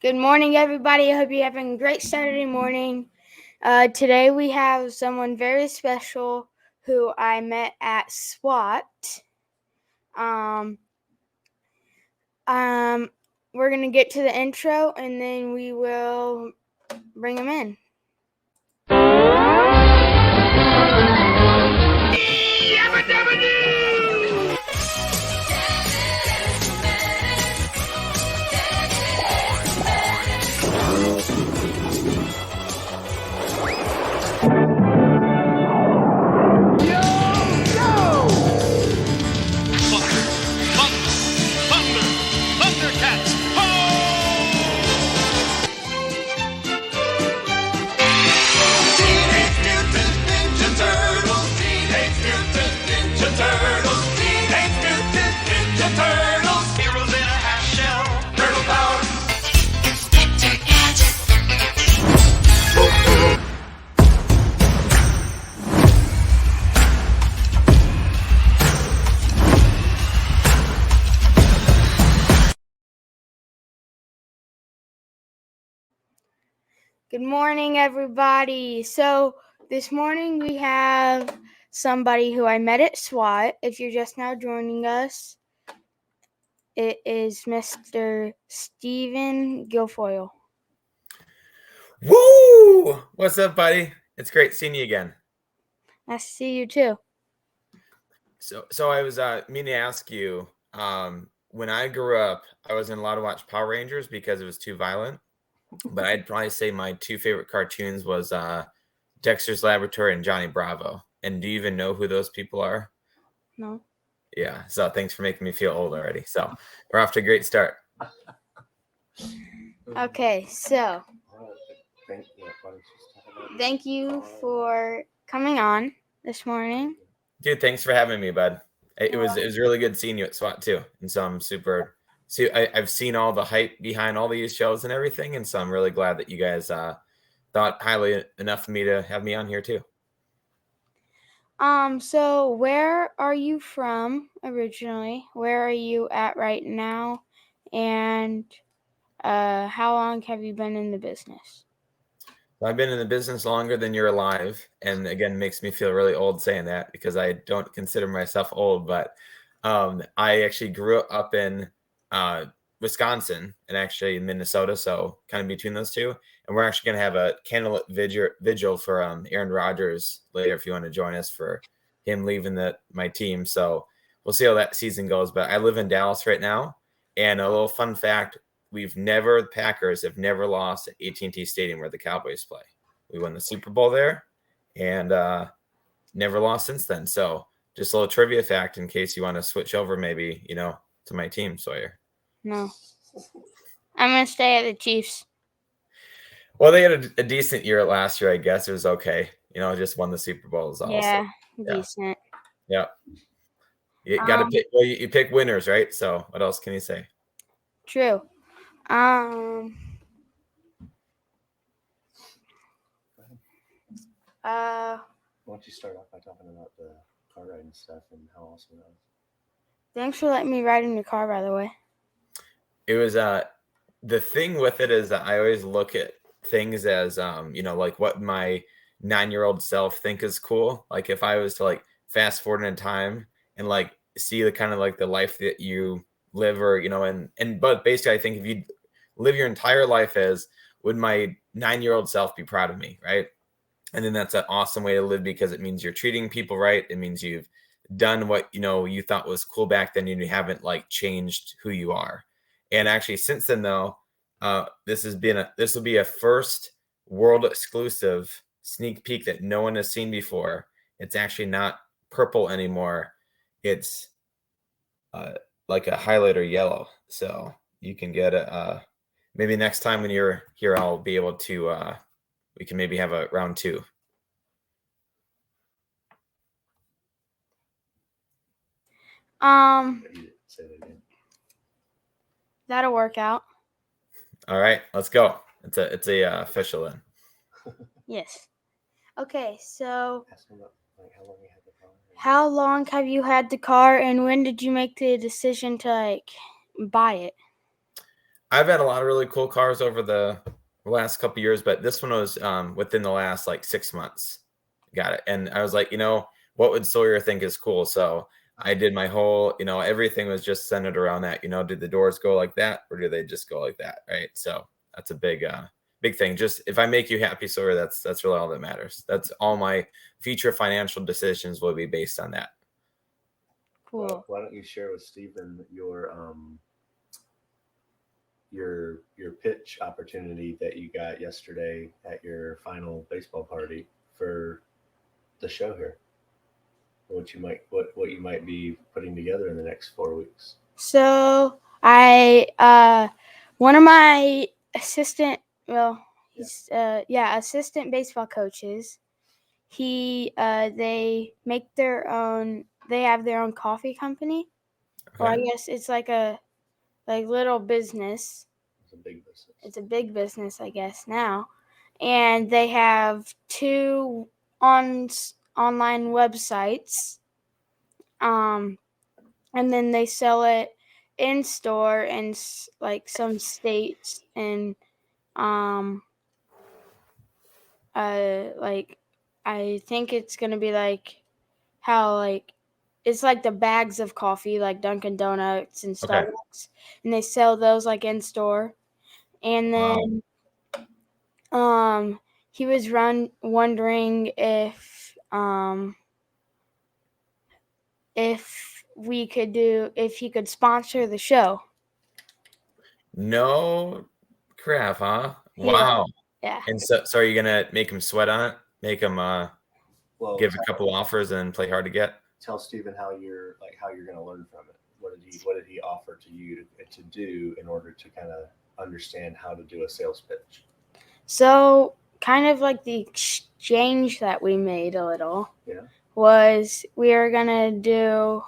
Good morning, everybody. I hope you're having a great Saturday morning. Today we have someone very special who I met at SWAT. We're going to get to the intro and then we will bring him in. Good morning, everybody. So this morning we have somebody who I met at SWAT. If you're just now joining us, it is Mr. Stephen Guilfoile. Woo! What's up, buddy? It's great seeing you again. Nice to see you too. So I was meaning to ask you, when I grew up, I wasn't allowed to watch Power Rangers because it was too violent. But I'd probably say my two favorite cartoons was Dexter's Laboratory and Johnny Bravo. And do you even know who those people are? No. Yeah, so thanks for making me feel old already. So we're off to a great start. Okay, so thank you for coming on this morning. Dude, thanks for having me, bud. It was really good seeing you at SWAT too. And so I'm super. See, I've seen all the hype behind all these shows and everything, and so I'm really glad that you guys thought highly enough of me to have me on here too. So where are you from originally? Where are you at right now? And how long have you been in the business? I've been in the business longer than you're alive, and again, makes me feel really old saying that because I don't consider myself old, but I actually grew up in Wisconsin and actually in Minnesota, so kind of between those two. And we're actually going to have a candlelit vigil for Aaron Rodgers later if you want to join us for him leaving my team. So we'll see how that season goes. But I live in Dallas right now, and a little fun fact: the Packers have never lost at AT&T Stadium where the Cowboys play. We won the Super Bowl there, and never lost since then. So just a little trivia fact in case you want to switch over, maybe to my team, Sawyer. No. I'm going to stay at the Chiefs. Well, they had a decent year last year, I guess. It was okay. Just won the Super Bowls also. Yeah, decent. Yeah. You got to pick. Well, you pick winners, right? So what else can you say? True. Why don't you start off by talking about the car riding stuff and how awesome it was? Thanks for letting me ride in your car, by the way. It was the thing with it is that I always look at things as like what my 9-year-old self think is cool. Like if I was to like fast forward in time and like see the kind of like the life that you live, or but basically I think if you live your entire life as, would my 9-year-old self be proud of me, right? And then that's an awesome way to live because it means you're treating people right. It means you've done what you thought was cool back then, and you haven't like changed who you are. And actually, since then though, this will be a first world exclusive sneak peek that no one has seen before. It's actually not purple anymore. It's like a highlighter yellow. So you can get it. Maybe next time when you're here, I'll be able to. We can maybe have a round 2. That'll work out. All right, let's go. It's a official then. Yes. Okay, so how long have you had the car, and when did you make the decision to like buy it? I've had a lot of really cool cars over the last couple of years, but this one was within the last like 6 months. Got it. And I was like, what would Sawyer think is cool? So I did my whole, everything was just centered around that. Did the doors go like that, or do they just go like that? Right. So that's a big thing. Just if I make you happy, Sawyer, that's really all that matters. That's all my future financial decisions will be based on that. Cool. Well, why don't you share with Stephen your pitch opportunity that you got yesterday at your final baseball party for the show here? What you might be putting together in the next 4 weeks. So one of my assistant baseball coaches, they have their own coffee company. Okay. Or I guess it's like a little business. It's a big business. It's a big business, I guess, now. And they have 2 online websites. And then they sell it in store in like some states, and like I think it's gonna be like how like it's like the bags of coffee like Dunkin' Donuts and Starbucks, Okay. and they sell those like in store. And then he was wondering if he could sponsor the show. No crap, huh? Wow. Yeah. And so are you gonna make him sweat on it? Make him give a couple offers and play hard to get? Tell Stephen how you're gonna learn from it. What did he offer to you to do in order to kind of understand how to do a sales pitch? So kind of like the exchange that we made a little. Yeah. Was we were gonna do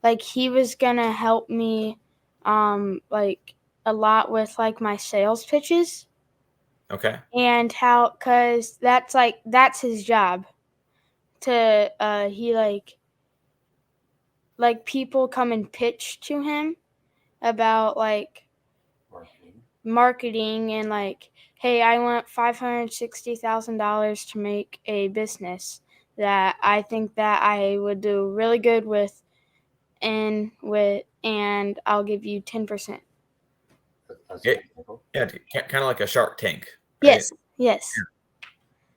like he was gonna help me like a lot with like my sales pitches. Okay. And cause that's his job. To he like people come and pitch to him about like marketing and like, hey, I want $560,000 to make a business that I think that I would do really good with, and I'll give you 10%. Yeah, kind of like a Shark Tank. Right? Yes.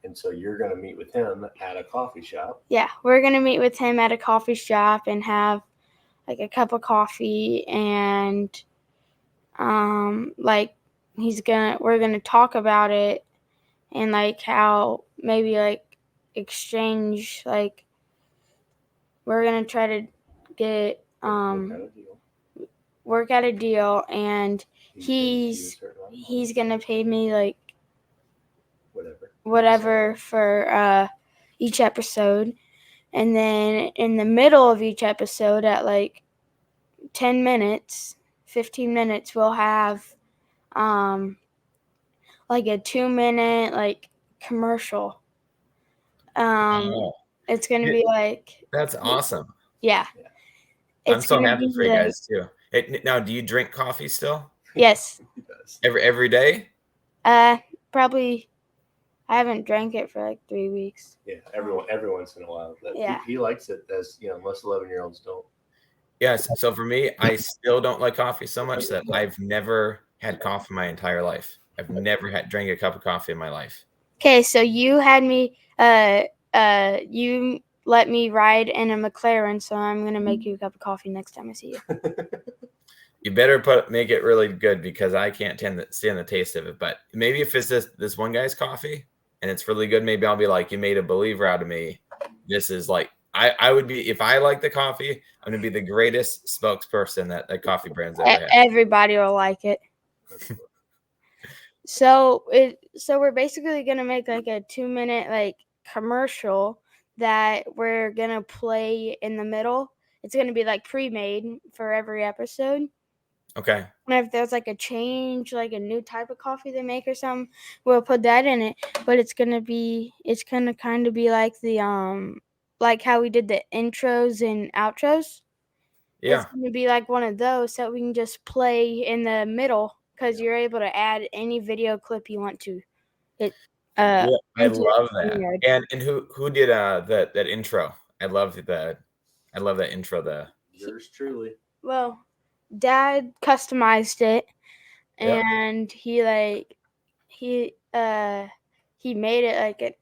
And so you're going to meet with him at a coffee shop. Yeah, we're going to meet with him at a coffee shop and have like a cup of coffee, and like we're going to talk about it, and like how maybe like exchange, like we're going to try to get work out a deal, and he's going to pay me like whatever for each episode. And then in the middle of each episode at like 10 minutes, 15 minutes, we'll have like a 2-minute like commercial. It's going to be like... That's awesome. Yeah. I'm so happy for you guys too. Now, do you drink coffee still? Yes. Every day? Probably. I haven't drank it for like 3 weeks. Yeah, every once in a while. But yeah. He likes it, as most 11-year-olds don't. Yes. So for me, I still don't like coffee so much that I've never had coffee my entire life. I've never drank a cup of coffee in my life. Okay, so you had me you let me ride in a McLaren, so I'm gonna make you a cup of coffee next time I see you. You better make it really good, because I can't stand the taste of it. But maybe if it's this one guy's coffee and it's really good, maybe I'll be like, you made a believer out of me. This is like, I would be, if I like the coffee, I'm gonna be the greatest spokesperson that coffee brand's ever had. Everybody will like it. So we're basically gonna make like a 2-minute like commercial that we're gonna play in the middle. It's gonna be like pre-made for every episode. Okay. And if there's like a change, like a new type of coffee they make or something, we'll put that in it. But it's gonna kind of be like the like how we did the intros and outros. Yeah. It's going to be like one of those that we can just play in the middle because you're able to add any video clip you want to. It Yeah, I into love that. StreamYard. And who did that intro? I love that intro. Yours truly. Well, Dad customized it, Yep. and he made it like at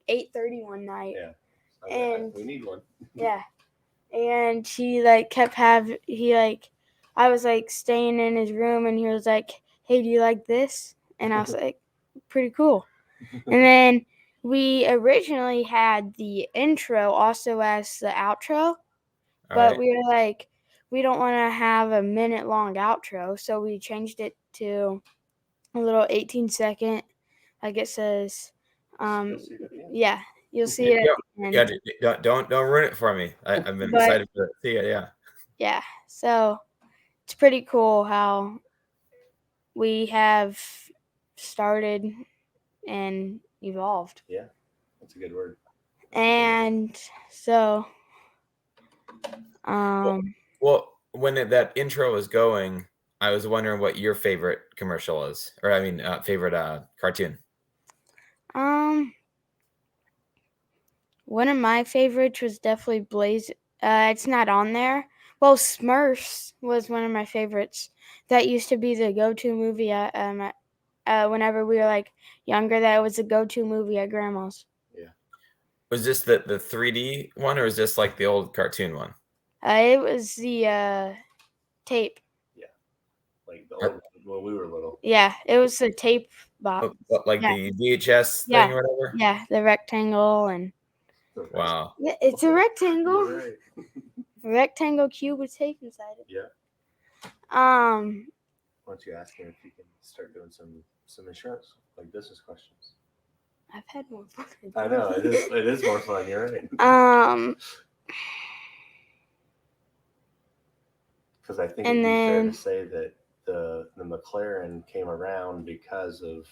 8:30 one night. Yeah. And we need one. yeah, and he kept I was staying in his room, and he was like, "Hey, do you like this?" And I was like, "Pretty cool." And then we originally had the intro also as the outro, but Right. we were like, we don't want to have a minute-long outro, so we changed it to a little 18-second, like it says. Yeah, you'll see it at the end. Yeah, don't ruin it for me. I've been But excited to see it. Yeah. yeah, so it's pretty cool how we have started and evolved. Yeah, that's a good word. And so, Well, when that intro was going, I was wondering what your favorite commercial is, or I mean, favorite cartoon. One of my favorites was definitely Blaze. It's not on there. Well, Smurfs was one of my favorites. That used to be the go-to movie whenever we were younger. That was the go-to movie at Grandma's. Yeah. Was this the 3D one, or is this like the old cartoon one? It was the tape. Yeah, like the old when we were little. Yeah, it was the tape box. Like the VHS thing or whatever? Yeah, the rectangle and. Wow. Yeah, it's a rectangle. You're right. A rectangle cube with tape inside it. Yeah. Why don't you ask him if you can start doing some insurance, like business questions? I've had more fun. I know it is more fun. You're right. Because I think it'd be fair to say that the McLaren came around because of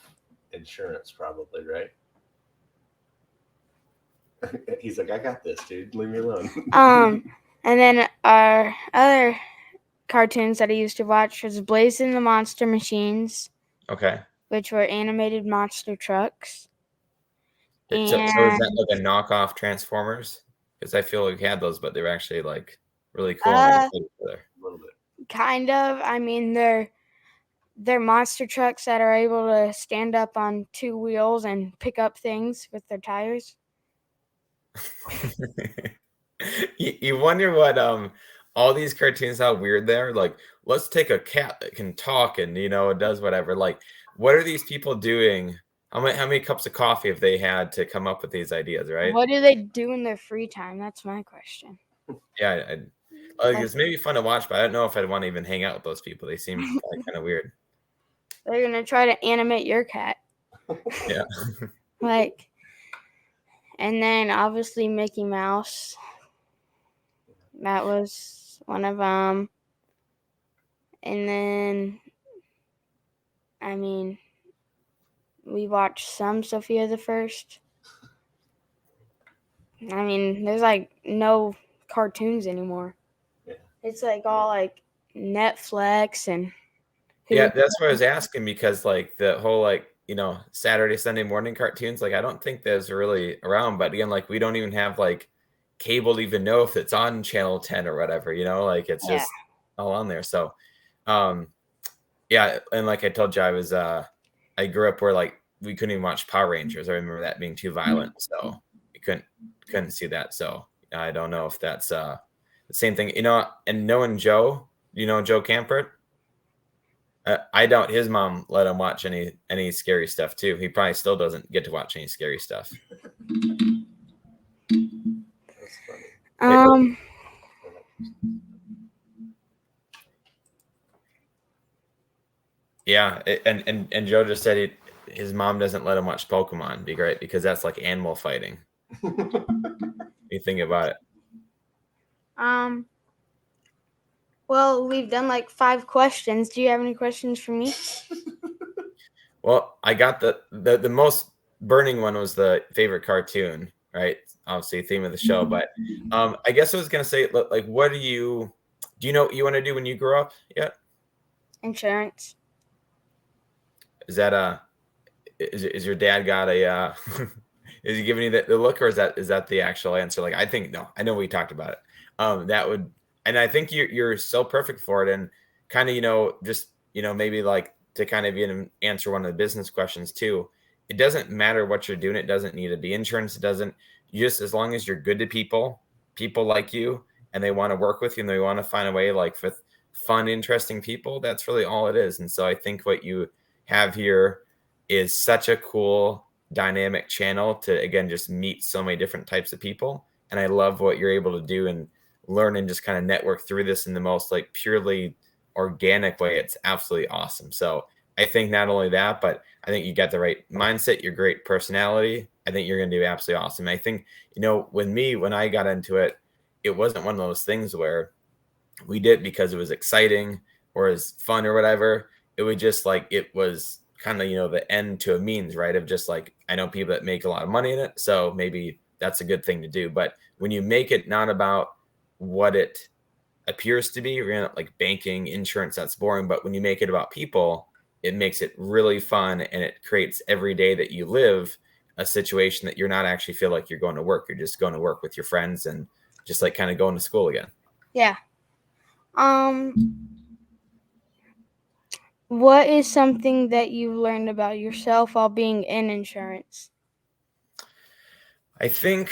insurance, probably, right? He's like, I got this, dude. Leave me alone. And then our other cartoons that I used to watch was Blaze and the Monster Machines. Okay. Which were animated monster trucks. So is that like a knockoff Transformers? Because I feel like we had those, but they were actually like really cool. A little bit. Kind of. I mean, they're monster trucks that are able to stand up on two wheels and pick up things with their tires. You wonder what all these cartoons, how weird they're. Like, let's take a cat that can talk and it does whatever. Like, what are these people doing? How many cups of coffee have they had to come up with these ideas, right? What do they do in their free time? That's my question. Yeah, it's maybe fun to watch, but I don't know if I'd want to even hang out with those people. They seem kind of weird. They're gonna try to animate your cat. Yeah. And then obviously Mickey Mouse. That was one of them. And then, I mean, we watched some Sophia the First. I mean, there's no cartoons anymore. Yeah. It's all Netflix and. Yeah, that's what I was asking, because the whole Saturday, Sunday morning cartoons, I don't think those are really around. But again, we don't even have cable to even know if it's on channel 10 or whatever, it's just all on there. So yeah, and like I told you, I grew up where we couldn't even watch Power Rangers. I remember that being too violent, so we couldn't see that. So I don't know if that's the same thing, and knowing Joe, Joe Campert. I don't. His mom let him watch any scary stuff too. He probably still doesn't get to watch any scary stuff. That's funny. Yeah, and Joe just said his mom doesn't let him watch Pokemon. Be great, because that's like animal fighting. You think about it. Well, we've done 5 questions. Do you have any questions for me? Well, I got the most burning one was the favorite cartoon, right? Obviously, theme of the show. But I guess I was gonna say, what do you Do you know what you want to do when you grow up yet? Insurance. Is that is your dad got a is he giving you the look, or is that the actual answer? Like, I think no, I know we talked about it. That would, and I think you're so perfect for it, and kind of just maybe like to kind of even answer one of the business questions too. It doesn't matter what you're doing. It doesn't need to be insurance. It doesn't. You just, as long as you're good to people like you, and they want to work with you, and they want to find a way, like, with fun, interesting people. That's really all it is. And so I think what you have here is such a cool dynamic channel to, again, just meet so many different types of people. And I love what you're able to do and learn and just kind of network through this in the most like purely organic way. It's absolutely awesome. So I think not only that, but I think you got the right mindset, your great personality. I think you're going to do absolutely awesome. I think, when I got into it, it wasn't one of those things where we did because it was exciting or as fun or whatever. It was just like, it was kind of, the end to a means, right? Of just like, I know people that make a lot of money in it, so maybe that's a good thing to do. But when you make it not about what it appears to be, like banking, insurance, that's boring. But when you make it about people, it makes it really fun, and it creates every day that you live a situation that you're not actually feel like you're going to work. You're just going to work with your friends and just like kind of going to school again. Yeah. What is something that you've learned about yourself while being in insurance? I think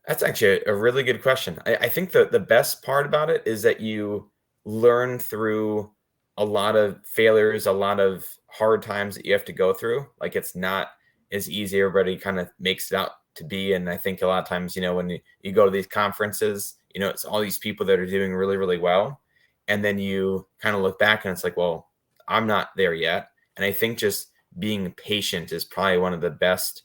that's actually a really good question. I think the best part about it is that you learn through a lot of failures, a lot of hard times that you have to go through. Like, it's not as easy everybody kind of makes it out to be. And I think a lot of times, when you go to these conferences, it's all these people that are doing really, really well. And then you kind of look back and it's like, well, I'm not there yet. And I think just being patient is probably one of the best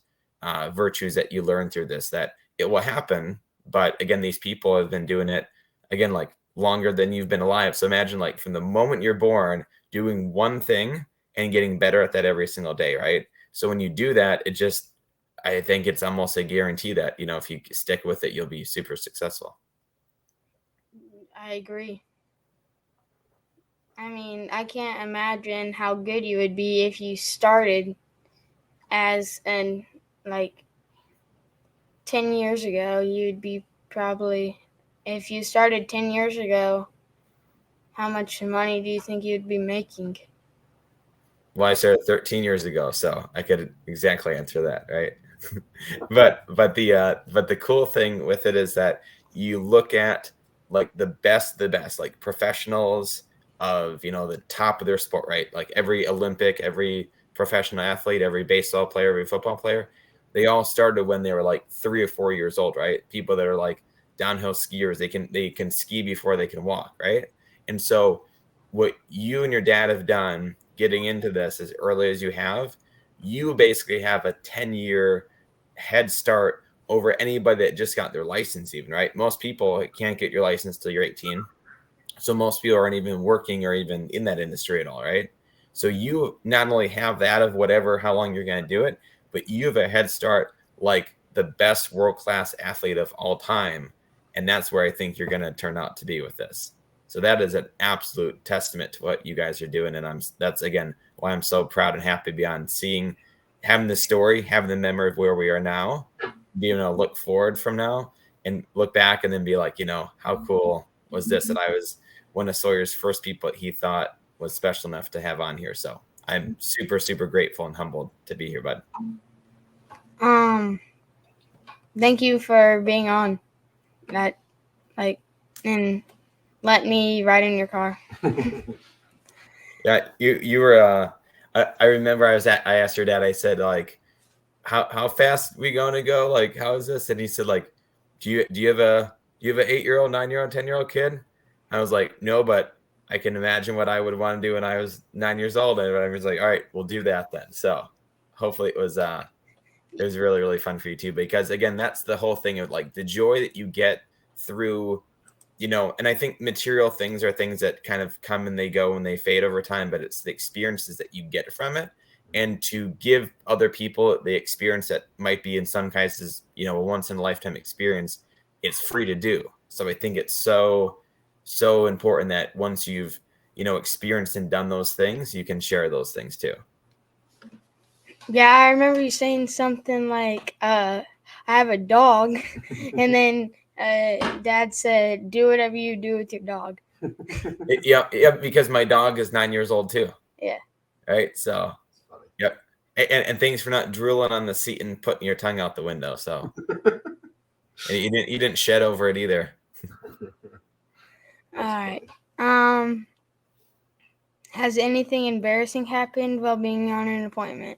virtues that you learn through this, that it will happen. But again, these people have been doing it, again, like longer than you've been alive. So imagine, like, from the moment you're born, doing one thing and getting better at that every single day, right? So when you do that, I think it's almost a guarantee that, if you stick with it, you'll be super successful. I agree. I mean, I can't imagine how good you would be if you started as 10 years ago. You'd be probably, if you started 10 years ago, how much money do you think you'd be making? Well, I started 13 years ago, so I could exactly answer that, right? but the cool thing with it is that you look at like the best, like professionals of the top of their sport, right? Like every Olympic, every professional athlete, every baseball player, every football player, they all started when they were like 3 or 4 years old, right? People that are like downhill skiers, they can ski before they can walk, right? And so what you and your dad have done getting into this as early as you have, you basically have a 10-year head start over anybody that just got their license, even, right? Most people can't get your license till you're 18. So most people aren't even working or even in that industry at all, right? So you not only have that of whatever, how long you're going to do it, but you have a head start like the best world-class athlete of all time. And that's where I think you're going to turn out to be with this. So that is an absolute testament to what you guys are doing. And that's again why I'm so proud and happy beyond having the story, having the memory of where we are now, being able to look forward from now and look back and then be like, how cool was this, that I was one of Sawyer's first people that he thought was special enough to have on here. So I'm super, super grateful and humbled to be here, bud. Thank you for being on that, and let me ride in your car. Yeah, you were. I remember I asked your dad. I said, like, how fast we going to go? Like, how is this? And he said, like, do you have an 8-year-old, 9-year-old, 10-year-old kid? I was like, no, but I can imagine what I would want to do when I was 9 years old. And I was like, all right, we'll do that then. So hopefully it was really, really fun for you too, because again, that's the whole thing of like the joy that you get through, and I think material things are things that kind of come and they go and they fade over time, but it's the experiences that you get from it. And to give other people the experience that might be in some cases, a once in a lifetime experience, it's free to do. So I think it's so so important that once you've, experienced and done those things, you can share those things too. Yeah, I remember you saying something like, I have a dog. And then Dad said, do whatever you do with your dog. Yeah, because my dog is 9 years old too. Yeah. Right. So, yep. And thanks for not drooling on the seat and putting your tongue out the window. So, and you didn't shed over it either. All right. Has anything embarrassing happened while being on an appointment?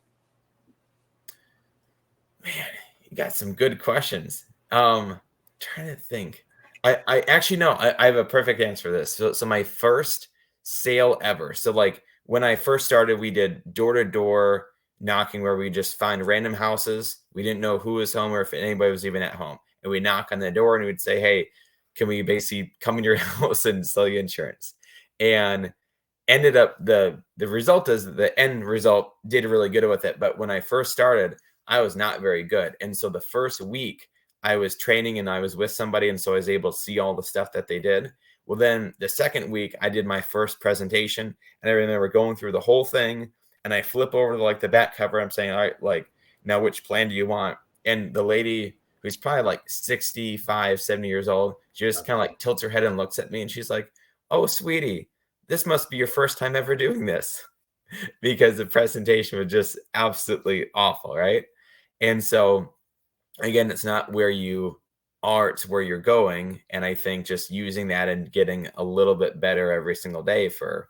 Man, you got some good questions. Trying to think. I actually know. I have a perfect answer for this. So my first sale ever. So like when I first started, we did door-to-door knocking where we just find random houses. We didn't know who was home or if anybody was even at home. And we knock on the door and we'd say, hey, can we basically come in your house and sell you insurance? And ended up the result is the end result did really good with it. But when I first started, I was not very good. And so the first week I was training and I was with somebody. And so I was able to see all the stuff that they did. Well, then the second week I did my first presentation and I remember going through the whole thing and I flip over to the back cover. I'm saying, all right, now which plan do you want? And the lady who's probably like 65, 70 years old, she just kind of tilts her head and looks at me and she's like, oh, sweetie, this must be your first time ever doing this, because the presentation was just absolutely awful, right? And so, again, it's not where you are, it's where you're going. And I think just using that and getting a little bit better every single day for,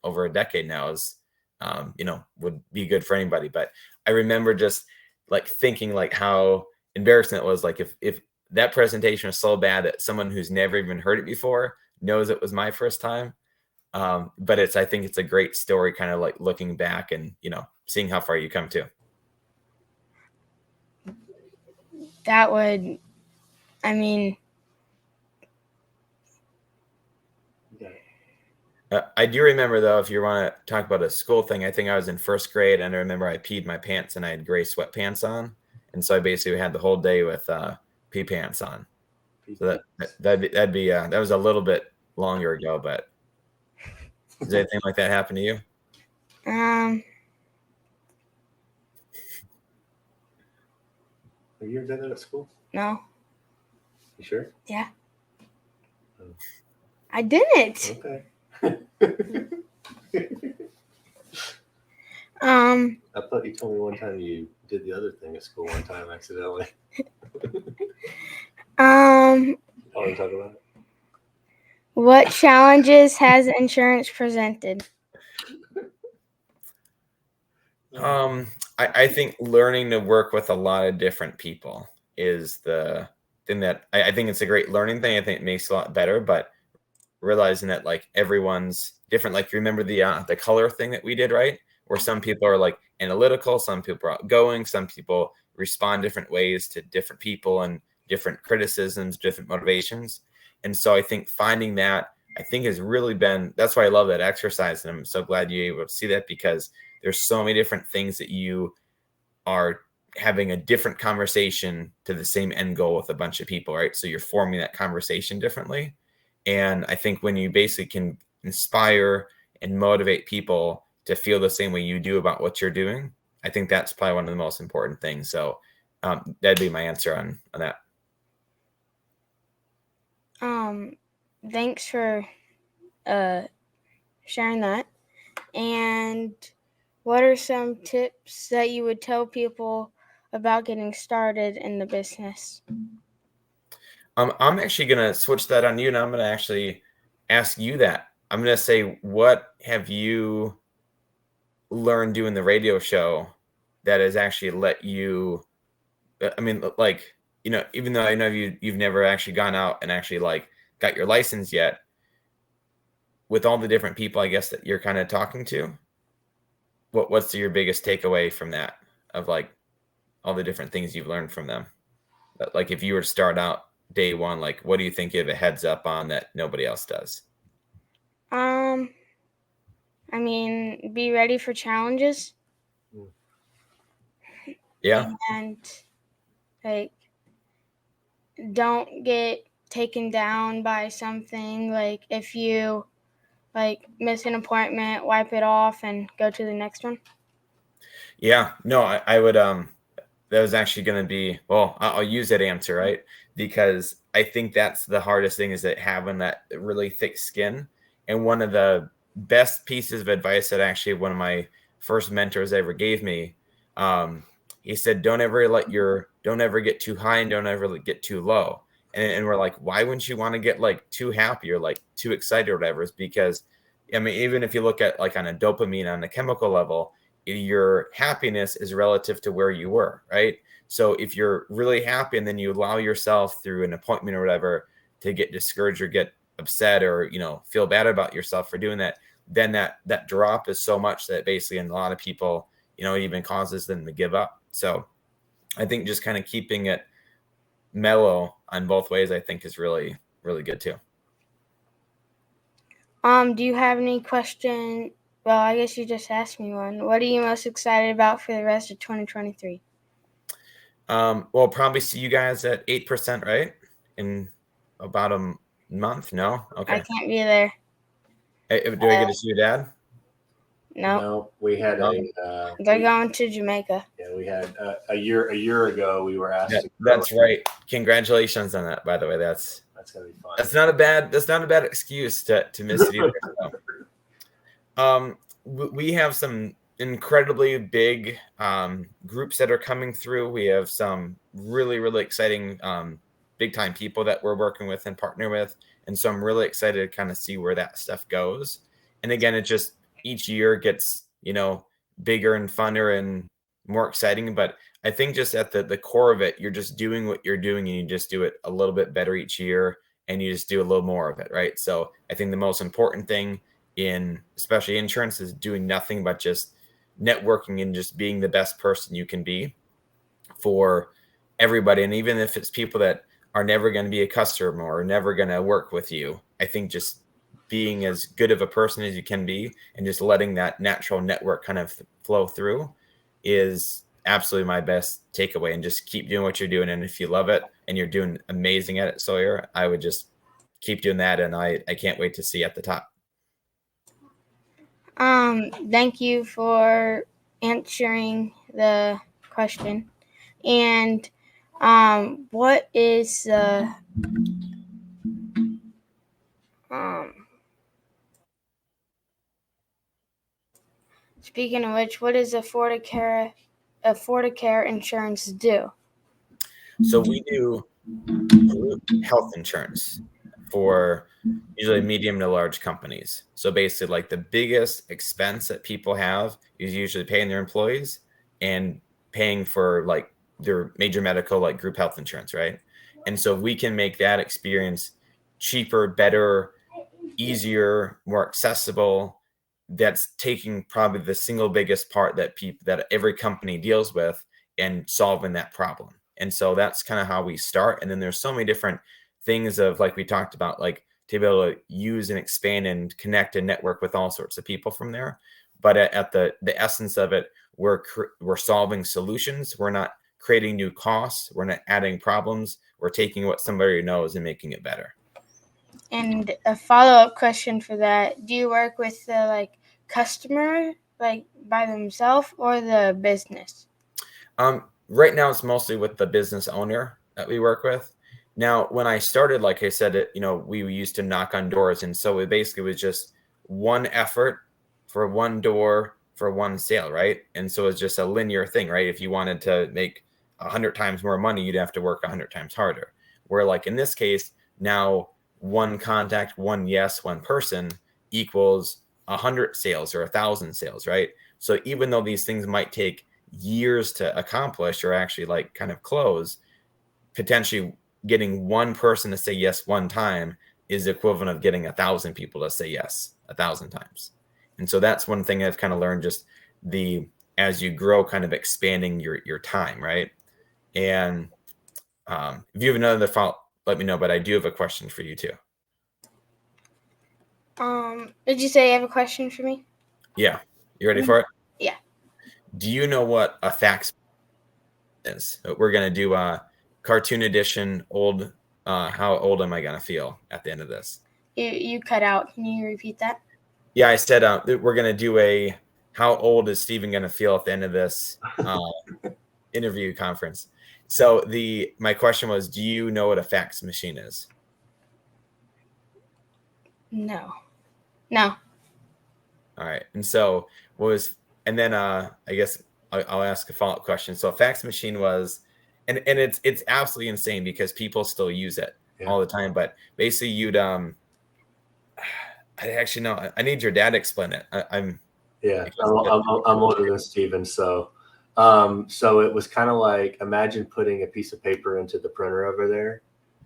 over a decade now is, would be good for anybody. But I remember just thinking how embarrassing it was. If that presentation was so bad that someone who's never even heard it before knows it was my first time. But I think it's a great story, kind of looking back and, seeing how far you come to. That would, I do remember though, if you want to talk about a school thing, I think I was in first grade and I remember I peed my pants and I had gray sweatpants on. And so I basically had the whole day with pee pants on. So that was a little bit longer ago, but does anything like that happen to you? Have you ever done that at school? No. You sure? Yeah. Oh. I didn't. Okay. I thought you told me one time you did the other thing at school one time accidentally. I want to talk about it. What challenges has insurance presented? I think learning to work with a lot of different people is the thing that I think it's a great learning thing. I think it makes it a lot better, but realizing that everyone's different. Remember the color thing that we did, right? Where some people are analytical, some people are outgoing, some people respond different ways to different people and different criticisms, different motivations. And so I think finding that, I think has really been, that's why I love that exercise. And I'm so glad you're able to see that, because there's so many different things that you are having a different conversation to the same end goal with a bunch of people, right? So you're forming that conversation differently. And I think when you basically can inspire and motivate people to feel the same way you do about what you're doing, I think that's probably one of the most important things. So that'd be my answer on that. Thanks for sharing that. And what are some tips that you would tell people about getting started in the business? I'm actually going to switch that on you, and I'm going to actually ask you that. I'm going to say, what have you learned doing the radio show that has actually let you, even though I know you've never actually gone out and actually got your license yet, with all the different people, I guess, that you're kind of talking to, what's your biggest takeaway from that, of all the different things you've learned from them? If you were to start out day one, what do you think you have a heads up on that nobody else does? Be ready for challenges. Yeah. And don't get taken down by something, like if you like miss an appointment, wipe it off and go to the next one? Yeah, no, I would that was actually going to be, well, I'll use that answer, right? Because I think that's the hardest thing, is that having that really thick skin. And one of the best pieces of advice that actually one of my first mentors ever gave me, he said, don't ever get too high and don't ever get too low. And we're like, why wouldn't you want to get like too happy or like too excited or whatever? It's because, I mean, even if you look at like on a dopamine, on a chemical level, your happiness is relative to where you were, right? So if you're really happy and then you allow yourself through an appointment or whatever to get discouraged or get upset or, feel bad about yourself for doing that, then that drop is so much that basically, in a lot of people, it even causes them to give up. So I think just kind of keeping it mellow on both ways, I think, is really, really good too. Do you have any question? Well, I guess you just asked me one. What are you most excited about for the rest of 2023? We'll probably see you guys at 8%, right? In about a month? No? Okay. I can't be there. Hey, do I get to see your dad? No. No, we had They're going to Jamaica. Yeah, we had a year ago. We were asked. That's right. Congratulations on that, by the way. That's gonna be fun. That's not a bad excuse to miss it either. We have some incredibly big groups that are coming through. We have some really, really exciting big time people that we're working with and partner with. And so I'm really excited to kind of see where that stuff goes. And again, it just each year gets, bigger and funner and more exciting. But I think just at the core of it, you're just doing what you're doing and you just do it a little bit better each year and you just do a little more of it, right? So I think the most important thing in especially insurance is doing nothing but just networking and just being the best person you can be for everybody. And even if it's people that are never going to be a customer or never going to work with you, I think just being as good of a person as you can be and just letting that natural network kind of flow through is absolutely my best takeaway. And just keep doing what you're doing. And if you love it and you're doing amazing at it, Sawyer, I would just keep doing that. And I can't wait to see you at the top. Thank you for answering the question. And what is the speaking of which, what does AffordaCare Insurance do? So we do health insurance for usually medium to large companies. So basically, like the biggest expense that people have is usually paying their employees and paying for like their major medical, like group health insurance, right? And so we can make that experience cheaper, better, easier, more accessible. That's taking probably the single biggest part that every company deals with and solving that problem. And so that's kind of how we start. And then there's so many different things of, like we talked about, like to be able to use and expand and connect and network with all sorts of people from there. But at the essence of it, we're solving solutions. We're not creating new costs. We're not adding problems. We're taking what somebody knows and making it better. And a follow-up question for that: do you work with the customer by themselves or the business? Right now, it's mostly with the business owner that we work with. Now, when I started, like I said, we used to knock on doors. And so it basically was just one effort for one door for one sale, right? And so it's just a linear thing, right? If you wanted to make 100 times more money, you'd have to work 100 times harder. Where like in this case, now one contact, one yes, one person equals 100 sales or 1,000 sales, right? So even though these things might take years to accomplish or actually like kind of close, potentially getting one person to say yes one time is the equivalent of getting 1,000 people to say yes 1,000 times. And so that's one thing I've kind of learned, just as you grow, kind of expanding your time, right? And if you have another thought, let me know, but I do have a question for you too. Did you say you have a question for me? Yeah. You ready for it? Yeah. Do you know what a fax is? We're going to do a cartoon edition, old how old am I gonna feel at the end of this? You cut out. Can you repeat that? Yeah, I said we're gonna do a how old is Steven gonna feel at the end of this interview conference. So my question was, do you know what a fax machine is? No. All right. And so I guess I'll ask a follow-up question. So a fax machine was, and it's absolutely insane because people still use it all the time. But basically I actually know. I need your dad to explain it. I'm older than Steven, so it was kind of like, imagine putting a piece of paper into the printer over there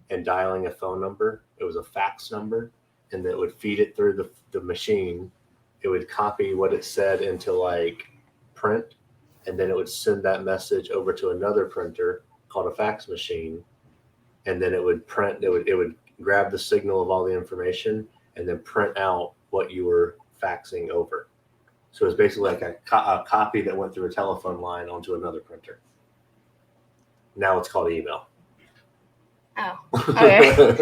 and dialing a phone number. It was a fax number, and it would feed it through the machine. It would copy what it said into like print, and then it would send that message over to another printer called a fax machine, and then it would print. It would grab the signal of all the information and then print out what you were faxing over. So it's basically like a copy that went through a telephone line onto another printer. Now it's called email. Oh, okay.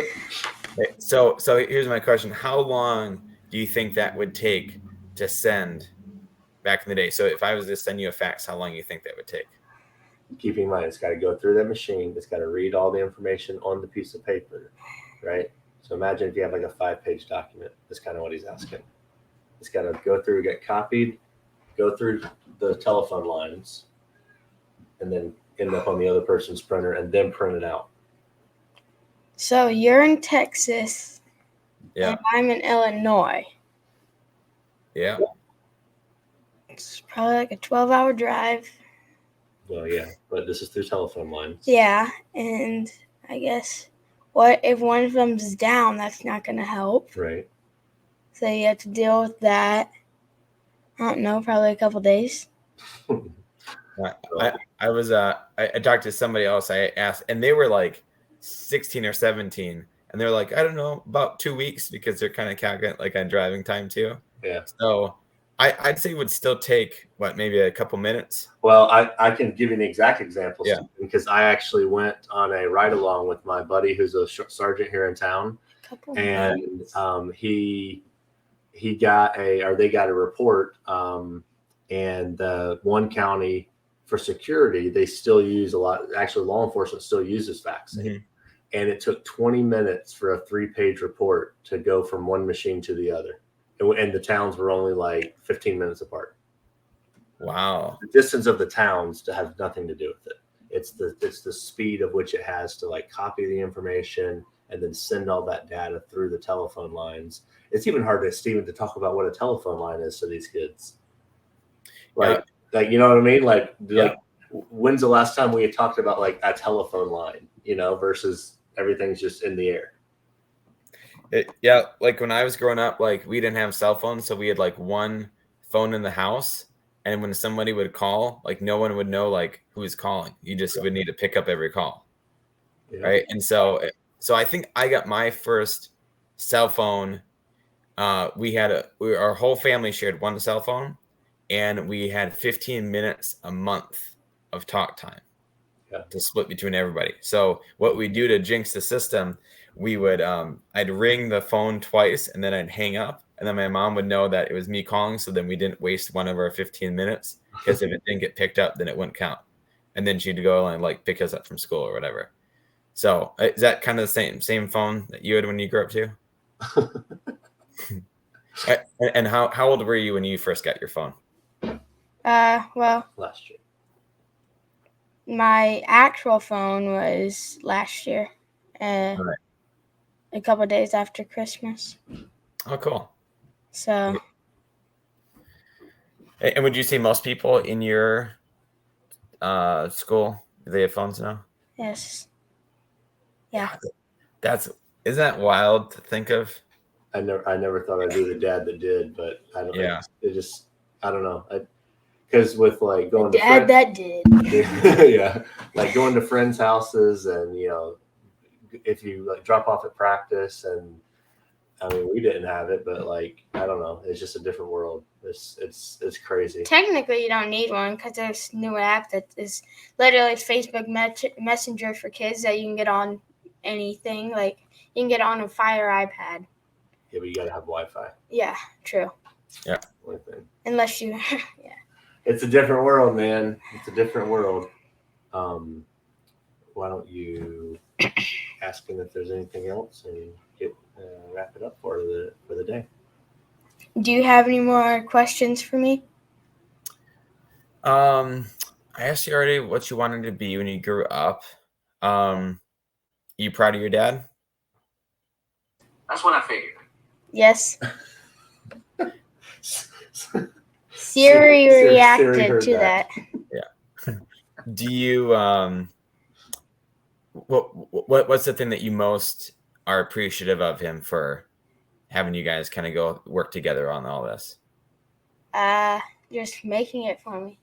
So here's my question. How long do you think that would take to send back in the day? So if I was to send you a fax, how long do you think that would take? Keeping in mind, it's got to go through that machine. It's got to read all the information on the piece of paper, right? So imagine if you have like a 5-page document. That's kind of what he's asking. It's got to go through, get copied, go through the telephone lines, and then end up on the other person's printer and then print it out. So you're in Texas, Yeah. and I'm in Illinois. Yeah. It's probably like a 12-hour drive. Well, yeah, but this is through telephone lines. Yeah, and I guess what if one of them's down? That's not going to help. Right. So you have to deal with that. I don't know, probably a couple days. I talked to somebody else. I asked, and they were like 16 or 17, and they're like, I don't know, about 2 weeks, because they're kind of calculating like on driving time too. Yeah. So I'd say it would still take maybe a couple minutes. Well, I can give you an exact example. Yeah. Because I actually went on a ride along with my buddy who's a sergeant here in town, and they got a report, and the one county for security, they still use a lot. Actually, law enforcement still uses faxing. Mm-hmm. And it took 20 minutes for a 3-page report to go from one machine to the other. And the towns were only like 15 minutes apart. Wow. The distance of the towns to have nothing to do with it. It's the speed of which it has to like copy the information and then send all that data through the telephone lines. It's even hard to, Steven, to talk about what a telephone line is to these kids. Like, you know what I mean? Like, when's the last time we had talked about like a telephone line, versus everything's just in the air? Like when I was growing up, like we didn't have cell phones, so we had like one phone in the house, and when somebody would call, like no one would know like who was calling. You just would need to pick up every call, right? And so I think I got my first cell phone. Our whole family shared one cell phone, and we had 15 minutes a month of talk time to split between everybody. So what we do to jinx the system, we would I'd ring the phone twice, and then I'd hang up, and then my mom would know that it was me calling, so then we didn't waste one of our 15 minutes, because if it didn't get picked up, then it wouldn't count, and then she'd go and like pick us up from school or whatever. So is that kind of the same phone that you had when you grew up too? And how old were you when you first got your phone? Well, last year. My actual phone was last year. Right. A couple of days after Christmas. Oh, cool. So. And would you say most people in your school, they have phones now? Yes. Yeah. Isn't that wild to think of? I never thought I'd be the dad that did, but I don't. Yeah. I don't know. Because with like going to dad that did. Yeah, like going to friends' houses, and if you like drop off at practice, and I mean we didn't have it, but like I don't know, it's just a different world. It's crazy. Technically, you don't need one because there's a new app that is literally Facebook Messenger for kids that you can get on anything. Like, you can get on a Fire iPad. Yeah, but you got to have Wi-Fi. Yeah, true. Yeah. With it. Unless you, yeah. It's a different world, man. It's a different world. Why don't you ask him if there's anything else and wrap it up for the day? Do you have any more questions for me? I asked you already what you wanted to be when you grew up. You proud of your dad? That's what I figured. Yes. Siri reacted heard to that. Yeah. Do you what's the thing that you most are appreciative of him for having you guys kind of go work together on all this? Just making it for me.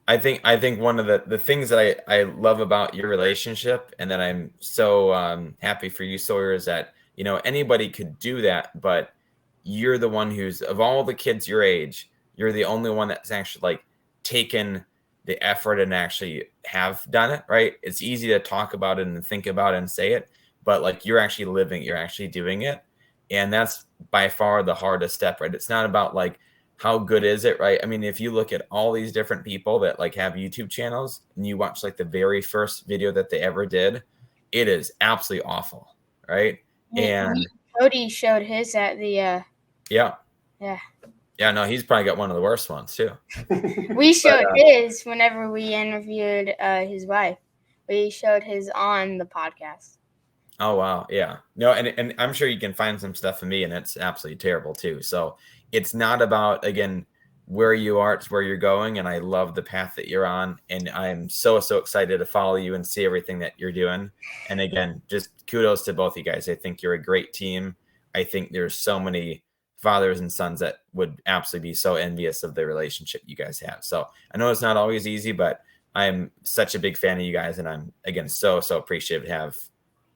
I think one of the things that I love about your relationship, and that I'm so happy for you, Sawyer, is that, you know, anybody could do that, but you're the one who's, of all the kids your age, you're the only one that's actually like taken the effort and actually have done it, right? It's easy to talk about it and think about it and say it, but like you're actually living, you're actually doing it. And that's by far the hardest step, right? It's not about like, how good is it, right? I mean, if you look at all these different people that like have YouTube channels and you watch like the very first video that they ever did, it is absolutely awful, right? And Cody showed his at the yeah, no, he's probably got one of the worst ones too. We showed his whenever we interviewed his wife. We showed his on the podcast. Oh wow, yeah. No, and I'm sure you can find some stuff in me, and it's absolutely terrible too. So it's not about, again, where you are, it's where you're going, and I love the path that you're on, and I'm so excited to follow you and see everything that you're doing. And again, just kudos to both of you guys. I think you're a great team. I think there's so many fathers and sons that would absolutely be so envious of the relationship you guys have. So I know it's not always easy, but I'm such a big fan of you guys, and I'm, again, so appreciative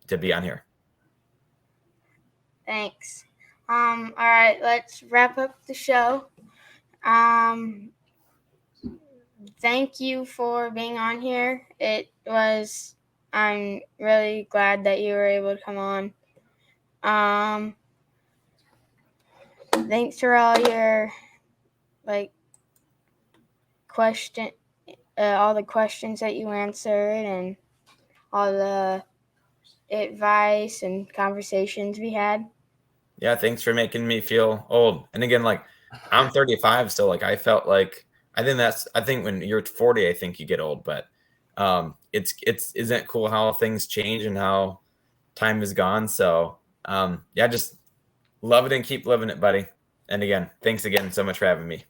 to be on here. Thanks. All right, let's wrap up the show. Thank you for being on here. I'm really glad that you were able to come on. Thanks for all your all the questions that you answered and all the advice and conversations we had. Yeah, thanks for making me feel old. And again, like, I'm 35, so like I felt like, I think when you're 40, I think you get old, but isn't it cool how things change and how time is gone? So yeah, just love it and keep living it, buddy. And again, thanks again so much for having me.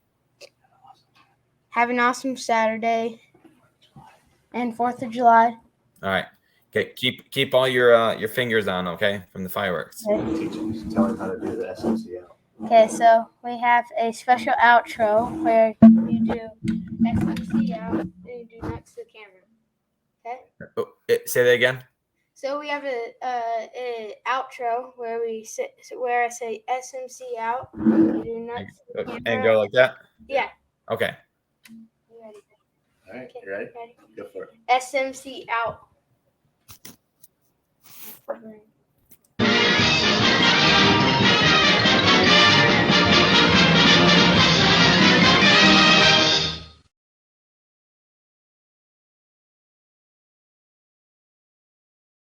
Have an awesome Saturday and 4th of July. All right. Okay, keep all your fingers on, okay, from the fireworks. Okay. Tell him how to do the SMC out. Okay, so we have a special outro where you do SMC out and you do next to the camera. Okay? Oh, say that again. So we have a outro where I say SMC out, you do next to the camera. And go like that? Yeah. Okay. You ready? All right, Okay, you ready? ready? Go for it. SMC out.